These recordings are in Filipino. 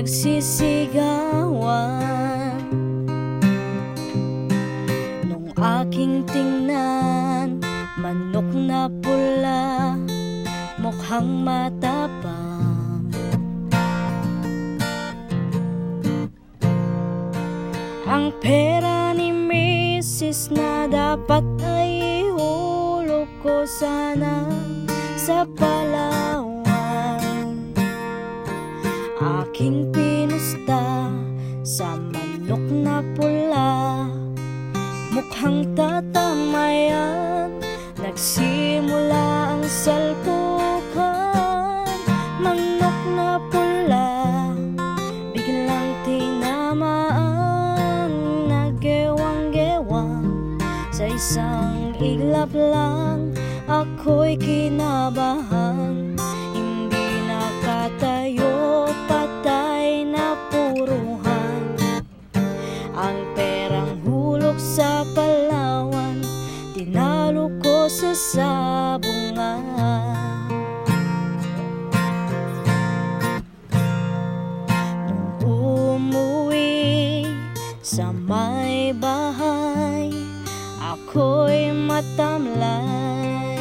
nagsisigawan. Nung aking tingnan, manok na pula, mukhang matapang. Ang pera ni Mrs. na dapat ay ihulog ko sana sa Palawan. Aking pinusta sa manok na pula, mukhang tatamayan. Nagsimula ang salpukan, manok na pula, biglang tinamaan. Nagewang-gewang sa isang iglap lang, ako'y kinabahan. Hindi nakatayo, patay na puruhan. Ang perang hulog sa Palawan, tinalo ko sa sabungan. Nung umuwi sa may bahay, ako'y matamlay.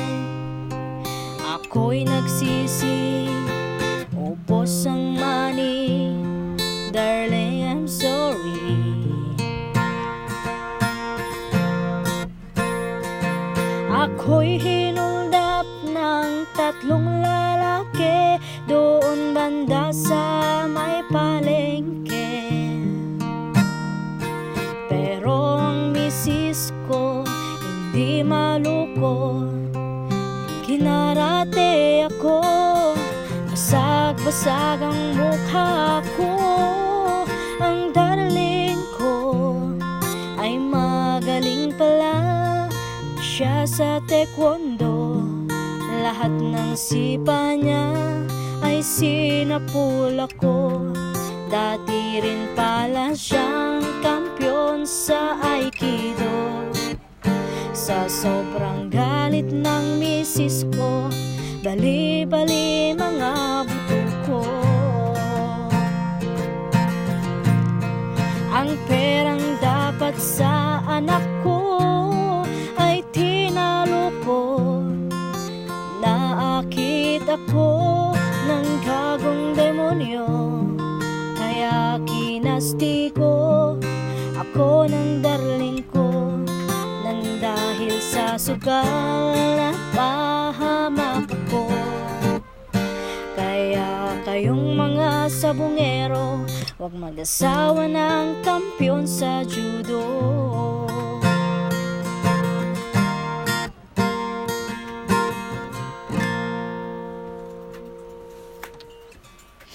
Ako'y nagsisi, ubos ang money, darling, I'm sorry. Ako'y hinuldap ng 3 lalaki doon banda sa may palengke. Pero ang misis ko hindi maluko, kinarate ako, basag-basag ang mukha ko. Ang darling ko ay magaling pala siya sa taekwondo. Lahat ng sipa niya ay sinapula ko. Dati rin pala siyang kampiyon sa Aikido. Sa sobrang galit ng misis ko, bali-bali mga buto ko. Ang perang dapat sa anak ko ay tinalo ko. Naakit ako ng gagong demonyo, kaya kinasti ko ako ng darling ko. Nang dahil sa sugal na pahamak ako. Kaya kayong mga sabungero, huwag mag-asawa ng kampiyon sa judo.